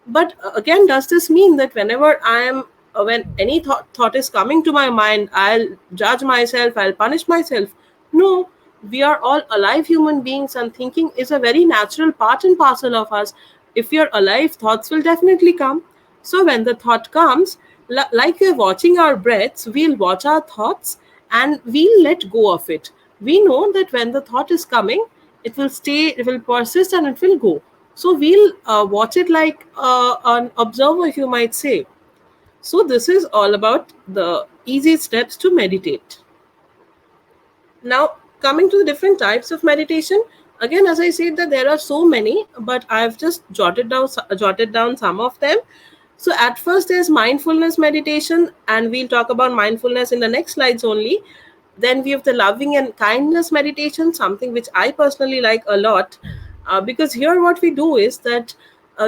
But again, does this mean that whenever I am when any thought is coming to my mind, I'll judge myself, I'll punish myself? No, we are all alive human beings, and thinking is a very natural part and parcel of us. If we are alive, thoughts will definitely come. So when the thought comes, like we're watching our breaths, we'll watch our thoughts and we'll let go of it. We know that when the thought is coming, it will stay, it will persist, and it will go. So we'll watch it like an observer, if you might say. So this is all about the easy steps to meditate. Now, coming to the different types of meditation, again, as I said, that there are so many, but I've just jotted down some of them. So at first, there's mindfulness meditation, and we'll talk about mindfulness in the next slides only. Then we have the loving and kindness meditation, something which I personally like a lot, because here what we do is that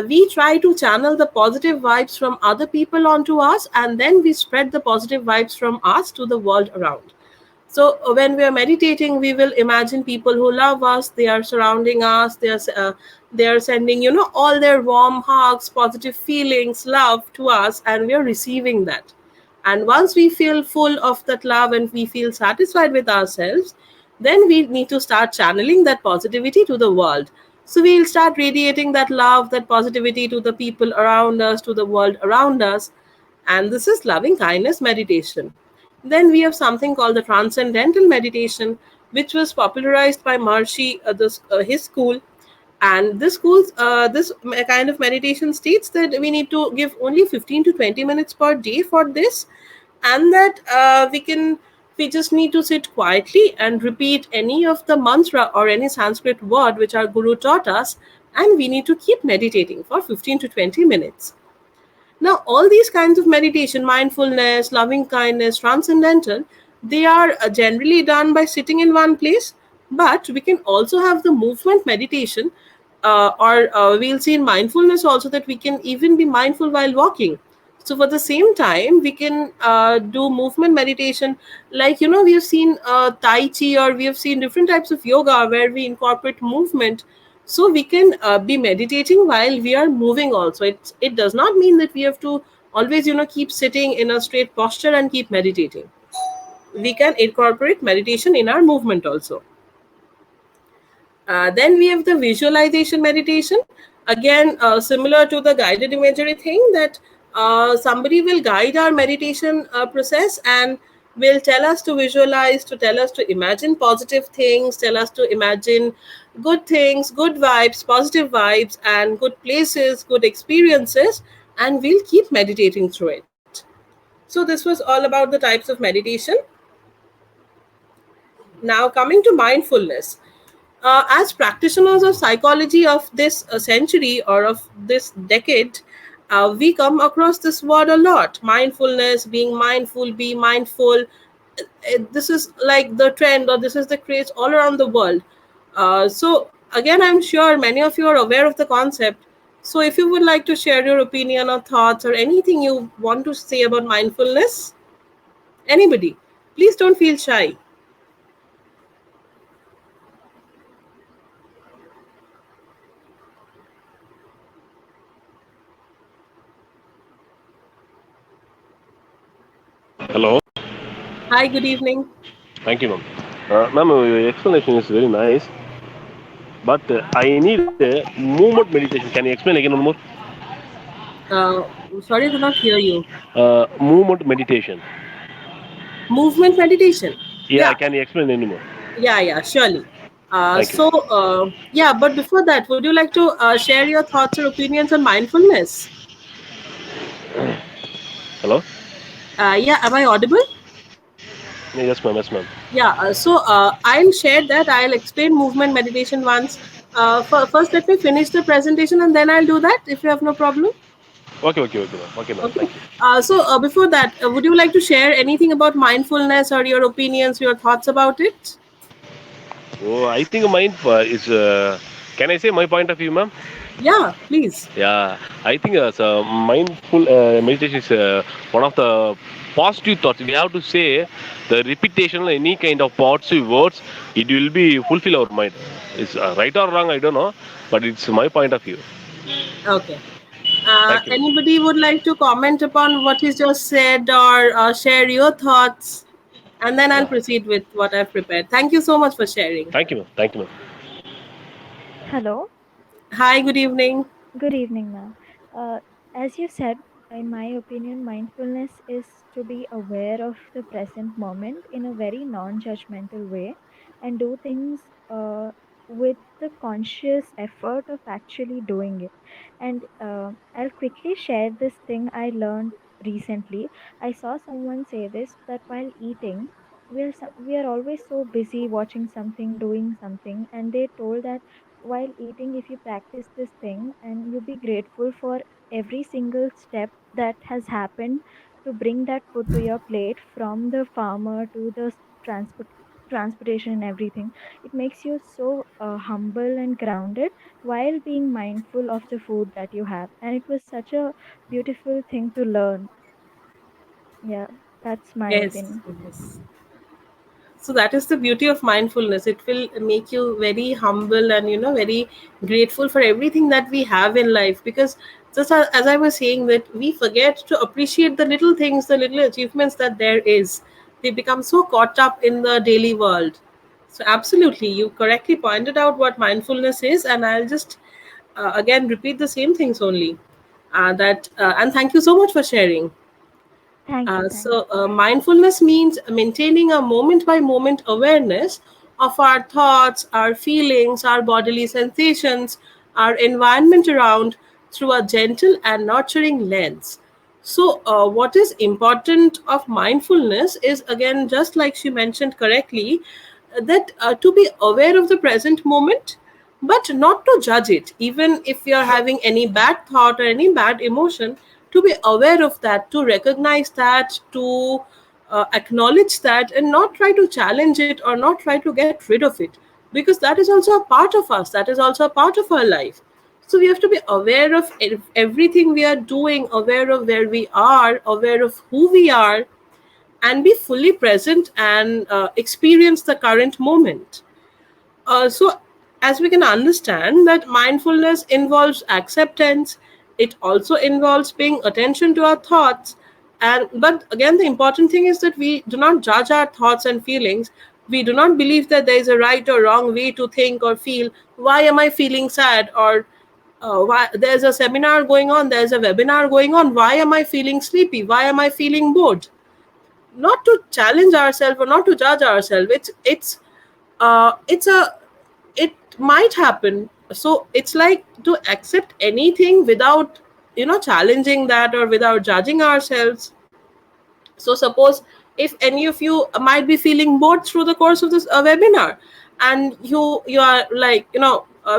we try to channel the positive vibes from other people onto us, and then we spread the positive vibes from us to the world around. So when we are meditating, we will imagine people who love us. They are surrounding us. They are sending all their warm hugs, positive feelings, love to us, and we are receiving that. And once we feel full of that love and we feel satisfied with ourselves, then we need to start channeling that positivity to the world. So we'll start radiating that love, that positivity to the people around us, to the world around us. And this is loving kindness meditation. Then we have something called the transcendental meditation, which was popularized by Maharishi, his school. And this kind of meditation states that we need to give only 15 to 20 minutes per day for this, and that we just need to sit quietly and repeat any of the mantra or any Sanskrit word which our guru taught us, and we need to keep meditating for 15 to 20 minutes. Now, all these kinds of meditation, mindfulness, loving kindness, transcendental, they are generally done by sitting in one place, but we can also have the movement meditation, or we'll see in mindfulness also that we can even be mindful while walking. So, for the same time, we can do movement meditation. Like, we have seen Tai Chi, or we have seen different types of yoga where we incorporate movement. So we can be meditating while we are moving also. It does not mean that we have to always keep sitting in a straight posture and keep meditating. We can incorporate meditation in our movement also. Then we have the visualization meditation. Again, similar to the guided imagery thing, that somebody will guide our meditation process and will tell us to visualize, to tell us to imagine positive things, tell us to imagine good things, good vibes, positive vibes, and good places, good experiences, and we'll keep meditating through it. So this was all about the types of meditation. Now, coming to mindfulness. As practitioners of psychology of this century or of this decade, we come across this word a lot. Mindfulness, being mindful, be mindful. This is like the trend, or this is the craze all around the world. So, again, I'm sure many of you are aware of the concept. So, if you would like to share your opinion or thoughts or anything you want to say about mindfulness, anybody, please don't feel shy. Hello. Hi, good evening. Thank you, ma'am. Ma'am, your explanation is very nice, but I need a movement meditation. Can you explain again one more? Uh, Sorry, I could not hear you. Movement meditation. Movement meditation. Yeah, Yeah, can you explain anymore? yeah, surely. Thank you. Yeah, but before that, would you like to share your thoughts or opinions on mindfulness? Hello? Yeah, am I audible? Yes, ma'am. Yes, ma'am. Yeah, I'll share that. I'll explain movement meditation once. First, let me finish the presentation and then I'll do that if you have no problem. Okay, ma'am. Okay, ma'am. Okay. Thank you. Before that, would you like to share anything about mindfulness or your opinions, your thoughts about it? Oh, I think mine is. Can I say my point of view, ma'am? Yeah, please. Yeah, I think so mindful meditation is one of the positive thoughts. We have to say the repetition, any kind of positive words, it will be fulfill our mind. It's right or wrong, I don't know, but it's my point of view. Okay. Thank you, ma'am. Anybody would like to comment upon what is just said or share your thoughts? And then I'll Yeah. proceed with what I've prepared. Thank you so much for sharing. Thank you, ma'am. Thank you, ma'am. Hello. Hi, good evening. Good evening, ma'am. As you said, in my opinion, mindfulness is to be aware of the present moment in a very non judgmental way and do things with the conscious effort of actually doing it. And I'll quickly share this thing I learned recently. I saw someone say this that while eating, we are always so busy watching something, doing something, and they told that while eating, if you practice this thing and you be grateful for every single step that has happened to bring that food to your plate, from the farmer to the transportation and everything, it makes you so humble and grounded while being mindful of the food that you have. And it was such a beautiful thing to learn. Yeah, that's my Yes, opinion. yes. So that is the beauty of mindfulness. It will make you very humble and very grateful for everything that we have in life. Because just as I was saying, that we forget to appreciate the little things, the little achievements that there is. They become so caught up in the daily world. So absolutely, you correctly pointed out what mindfulness is, and I'll just again repeat the same things only. That and thank you so much for sharing. Thank you. Thank you. Mindfulness means maintaining a moment by moment awareness of our thoughts, our feelings, our bodily sensations, our environment around through a gentle and nurturing lens. What is important of mindfulness is, again, just like she mentioned correctly, that to be aware of the present moment, but not to judge it. Even if we are having any bad thought or any bad emotion, to be aware of that, to recognize that, to acknowledge that, and not try to challenge it or not try to get rid of it, because that is also a part of us, that is also a part of our life. So we have to be aware of everything we are doing, aware of where we are, aware of who we are, and be fully present and experience the current moment. As we can understand, that mindfulness involves acceptance. It also involves paying attention to our thoughts. And but again, the important thing is that we do not judge our thoughts and feelings. We do not believe that there is a right or wrong way to think or feel. Why am I feeling sad? Or why there's a seminar going on, there's a webinar going on. Why am I feeling sleepy? Why am I feeling bored? Not to challenge ourselves or not to judge ourselves. It's a it might happen. So it's like to accept anything without challenging that or without judging ourselves. So suppose if any of you might be feeling bored through the course of this webinar, and you are like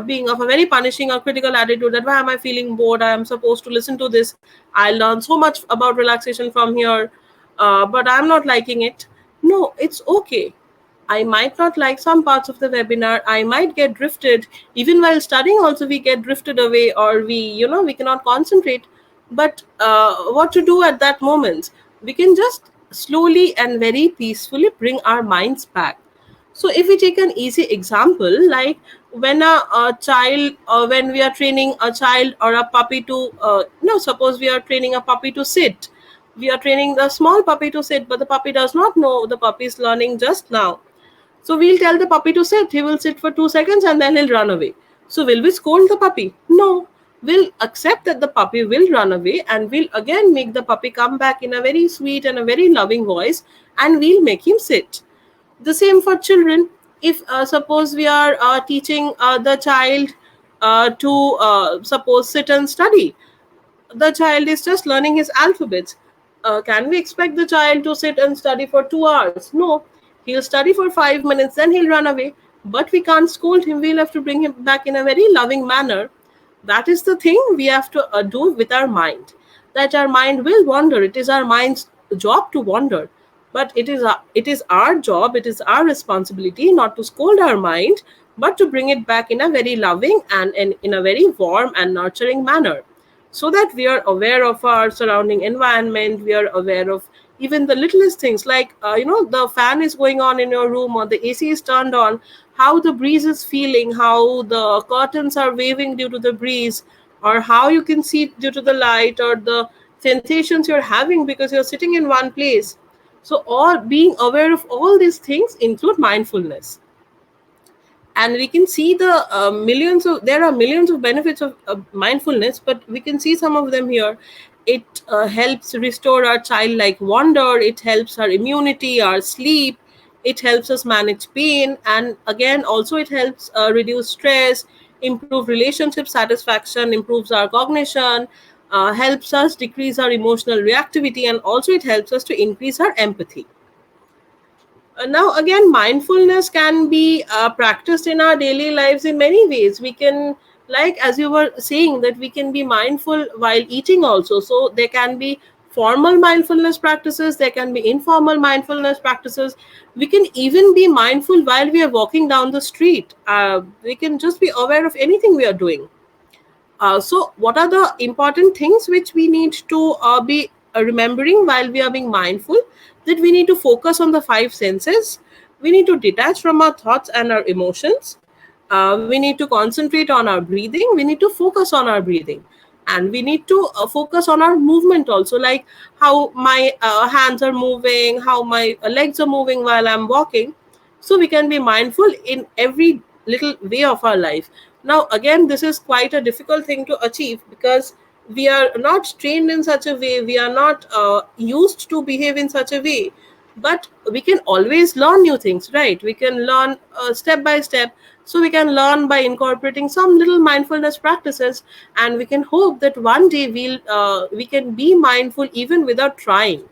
being of a very punishing or critical attitude, that why am I feeling bored, I am supposed to listen to this, I learn so much about relaxation from here, but I'm not liking it. No, it's okay. I might not like some parts of the webinar. I might get drifted. Even while studying, also we get drifted away, or we cannot concentrate. But what to do at that moment? We can just slowly and very peacefully bring our minds back. So, if we take an easy example, like when a child, when we are training a child or a puppy to, no, suppose we are training a puppy to sit. We are training the small puppy to sit, but the puppy does not know, the puppy is learning just now. So we'll tell the puppy to sit. He will sit for 2 seconds and then he'll run away. So will we scold the puppy? No. We'll accept that the puppy will run away and we'll again make the puppy come back in a very sweet and a very loving voice and we'll make him sit. The same for children. If suppose we are teaching the child to suppose sit and study, the child is just learning his alphabets. Can we expect the child to sit and study for 2 hours? No. He'll study for 5 minutes, then he'll run away. But we can't scold him. We'll have to bring him back in a very loving manner. That is the thing we have to do with our mind. That our mind will wander. It is our mind's job to wander. But it is our job, it is our responsibility not to scold our mind, but to bring it back in a very loving and in a very warm and nurturing manner, so that we are aware of our surrounding environment. We are aware of even the littlest things, like the fan is going on in your room or the AC is turned on, how the breeze is feeling, how the curtains are waving due to the breeze, or how you can see due to the light, or the sensations you're having because you're sitting in one place. So all being aware of all these things include mindfulness. And we can see there are millions of benefits of mindfulness, but we can see some of them here. It helps restore our childlike wonder, it helps our immunity, our sleep, it helps us manage pain, and again also it helps reduce stress, improve relationship satisfaction, improves our cognition, helps us decrease our emotional reactivity, and also it helps us to increase our empathy. Now again, mindfulness can be practiced in our daily lives in many ways. We can, like as you were saying, that we can be mindful while eating also. So there can be formal mindfulness practices, there can be informal mindfulness practices. We can even be mindful while we are walking down the street. We can just be aware of anything we are doing. So what are the important things which we need to be remembering while we are being mindful? That we need to focus on the five senses. We need to detach from our thoughts and our emotions. We need to concentrate on our breathing. We need to focus on our breathing. And we need to focus on our movement also, like how my hands are moving, how my legs are moving while I'm walking. So we can be mindful in every little way of our life. Now again, this is quite a difficult thing to achieve because we are not trained in such a way, we are not used to behave in such a way. But we can always learn new things, right? We can learn step by step. So we can learn by incorporating some little mindfulness practices, and we can hope that one day we can be mindful even without trying.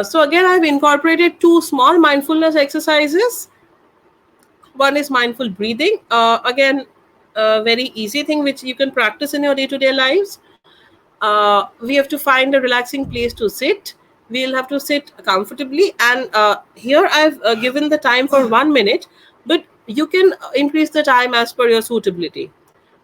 So again, I've incorporated two small mindfulness exercises. One is mindful breathing. Again, a very easy thing which you can practice in your day-to-day lives. We have to find a relaxing place to sit. We'll have to sit comfortably, and here I've given the time for 1 minute, but you can increase the time as per your suitability.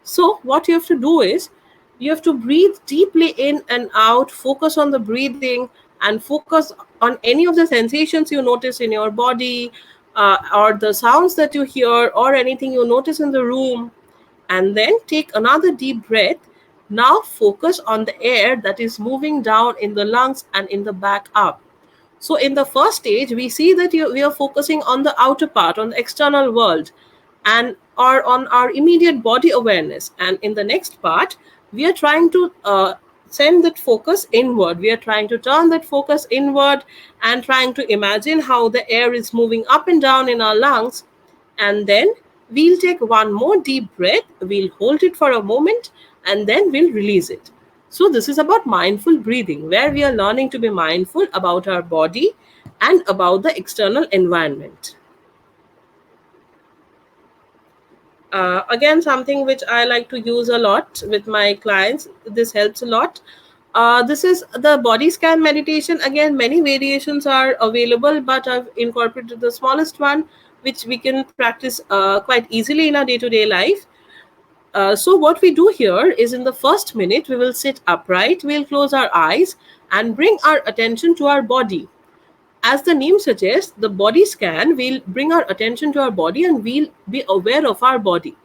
So what you have to do is you have to breathe deeply in and out, focus on the breathing, and focus on any of the sensations you notice in your body, or the sounds that you hear, or anything you notice in the room. And then take another deep breath. Now focus on the air that is moving down in the lungs and in the back up. So in the first stage, we see that we are focusing on the outer part, on the external world, and or on our immediate body awareness. And in the next part, we are trying to send that focus inward. We are trying to turn that focus inward and trying to imagine how the air is moving up and down in our lungs. And then we'll take one more deep breath, we'll hold it for a moment, and then we'll release it. So this is about mindful breathing, where we are learning to be mindful about our body and about the external environment. Again, something which I like to use a lot with my clients, this helps a lot. This is the body scan meditation. Again, many variations are available, but I've incorporated the smallest one, which we can practice quite easily in our day-to-day life. So what we do here is, in the first minute, we will sit upright, we'll close our eyes and bring our attention to our body. As the name suggests, the body scan, we'll bring our attention to our body and we'll be aware of our body.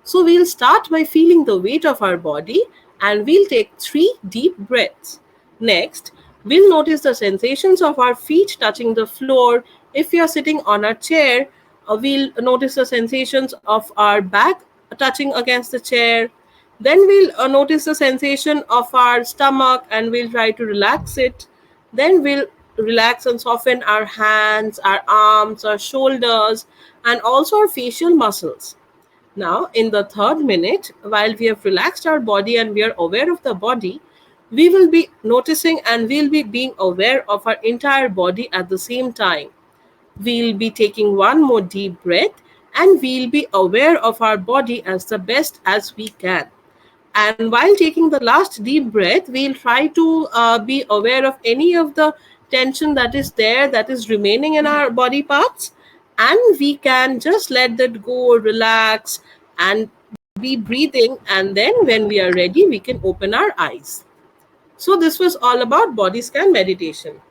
So we'll start by feeling the weight of our body and we'll take 3 deep breaths. Next, We'll notice the sensations of our feet touching the floor. If we are sitting on a chair, we'll notice the sensations of our back touching against the chair. Then we'll notice the sensation of our stomach and we'll try to relax it. Then we'll relax and soften our hands, our arms, our shoulders, and also our facial muscles. Now, in the third minute, while we have relaxed our body and we are aware of the body, we will be noticing and we'll be being aware of our entire body at the same time. We'll be taking one more deep breath and we'll be aware of our body as the best as we can. And while taking the last deep breath, we'll try to be aware of any of the tension that is there, that is remaining in our body parts. And we can just let that go, relax, and be breathing. And then when we are ready, we can open our eyes. So, this was all about body scan meditation.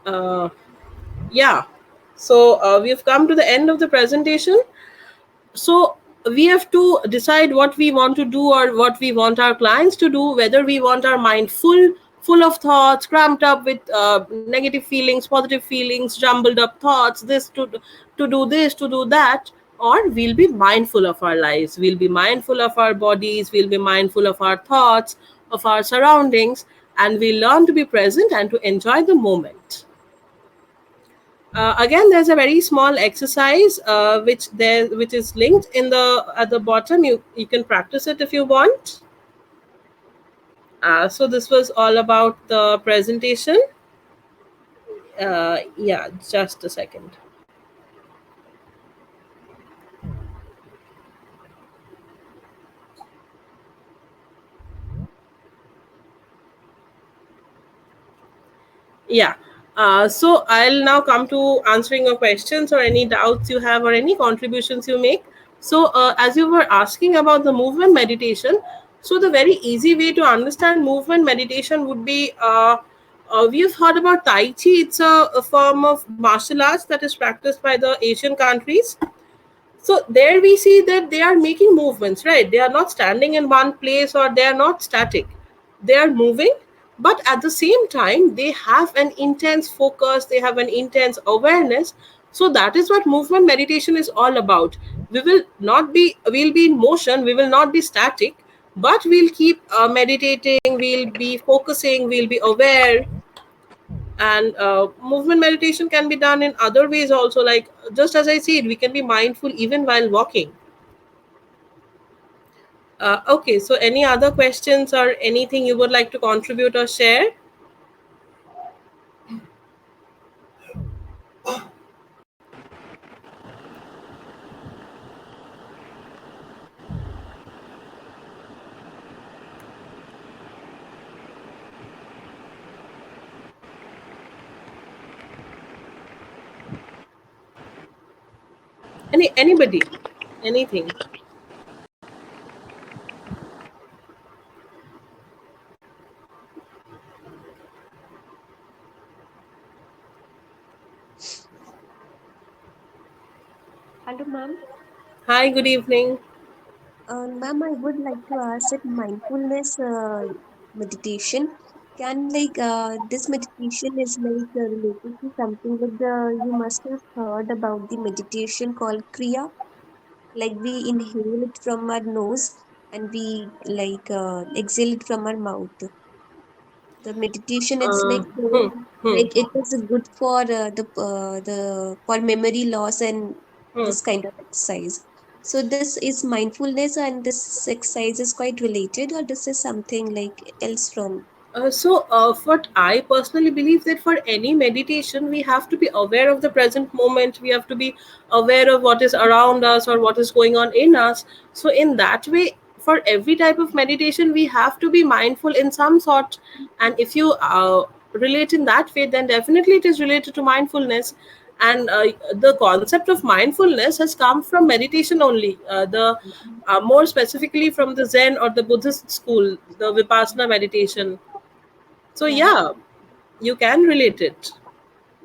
Uh, yeah. So, we've come to the end of the presentation. So we have to decide what we want to do or what we want our clients to do, whether we want our mind full of thoughts, cramped up with negative feelings, positive feelings, jumbled up thoughts, this to do this, to do that, or we'll be mindful of our lives, we'll be mindful of our bodies, we'll be mindful of our thoughts, of our surroundings, and we'll learn to be present and to enjoy the moment. Again, there's a very small exercise which is linked in the at the bottom. You can practice it if you want. So this was all about the presentation. Yeah, just a second. Yeah. So I'll now come to answering your questions or any doubts you have or any contributions you make. So as you were asking about the movement meditation, so the very easy way to understand movement meditation would be we've heard about Tai Chi. It's a form of martial arts that is practiced by the Asian countries. So there we see that they are making movements, right? They are not standing in one place or they are not static. They are moving, but at the same time, they have an intense focus, they have an intense awareness. So that is what movement meditation is all about. We'll be in motion, we will not be static, but we'll keep meditating, we'll be focusing, we'll be aware. And movement meditation can be done in other ways also, like just as I said, we can be mindful even while walking. Okay, so any other questions or anything you would like to contribute or share? Anybody, anything? Hello, ma'am. Hi, good evening. Ma'am, I would like to ask that mindfulness meditation can this meditation is related to something like you must have heard about the meditation called Kriya. Like we inhale it from our nose and we exhale it from our mouth. The meditation it's uh, hmm, hmm, like it is good for the for memory loss and hmm. this kind of exercise. So this is mindfulness and this exercise is quite related, or this is something like else from. What I personally believe that for any meditation, we have to be aware of the present moment. We have to be aware of what is around us or what is going on in us. So, in that way, for every type of meditation, we have to be mindful in some sort. And if you relate in that way, then definitely it is related to mindfulness. And the concept of mindfulness has come from meditation only. The More specifically from the Zen or the Buddhist school, the Vipassana meditation. So Yeah. yeah, you can relate it.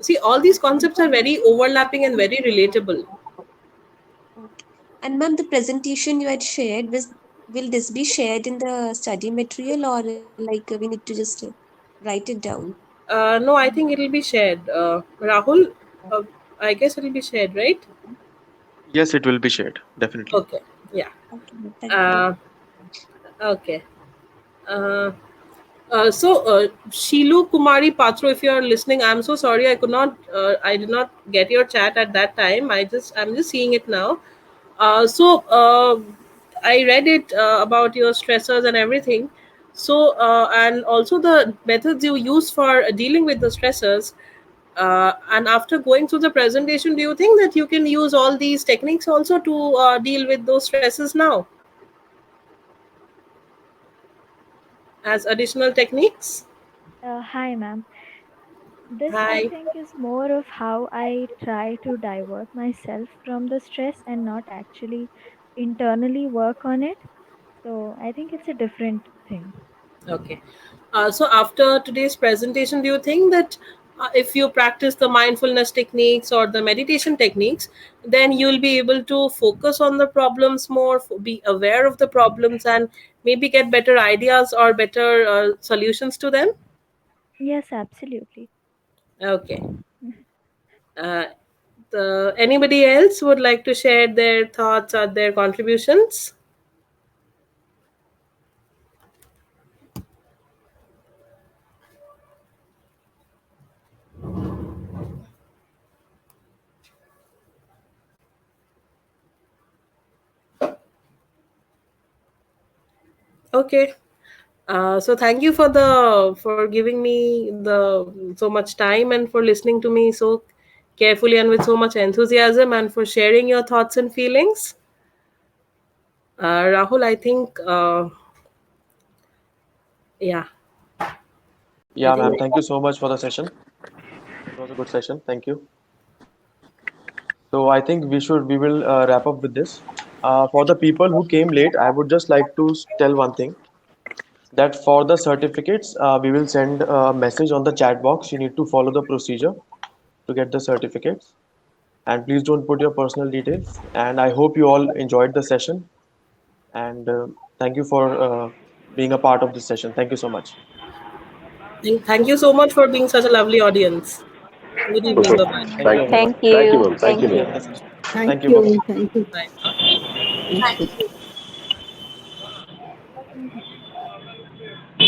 See, all these concepts are very overlapping and very relatable. Okay. And ma'am, the presentation you had shared will this be shared in the study material, or like we need to just write it down? No, I think it'll be shared. Rahul, uh, I guess it'll be shared, right? Yes, it will be shared, definitely. Okay. Yeah. Okay, thank you. Uh, okay. Uh, Shilu Kumari Patro, if you are listening, I'm so sorry I did not get your chat at that time. I'm just seeing it now. I read it about your stressors and everything. And also the methods you use for dealing with the stressors. And after going through the presentation, do you think that you can use all these techniques also to deal with those stresses now as additional techniques? Hi, ma'am. This, I Hi. think, is more of how I try to divert myself from the stress and not actually internally work on it. So I think it's a different thing. Okay. So after today's presentation, do you think that if you practice the mindfulness techniques or the meditation techniques, then you'll be able to focus on the problems more, be aware of the problems, and maybe get better ideas or better solutions to them? Yes, absolutely. Okay. Uh, Anybody else would like to share their thoughts or their contributions? Okay. So thank you for giving me the so much time and for listening to me so carefully and with so much enthusiasm and for sharing your thoughts and feelings. Rahul, I think yeah, I Yeah, think ma'am. Thank you so much for the session. It was a good session. Thank you. So I think we will wrap up with this. For the people who came late, I would just like to tell one thing that for the certificates, we will send a message on the chat box. You need to follow the procedure to get the certificates. And please don't put your personal details. And I hope you all enjoyed the session. And thank you for being a part of this session. Thank you so much. thank you so much for being such a lovely audience. Good Thank evening. you Okay. Bye so bye. much. Thank you, Thank everyone. Thank thank you, you. ma'am. Thank Thank you, you Thank for you. ma'am. joining the session. Thank Thank you. you. Bye-bye. Thank you. Bye. Thank you.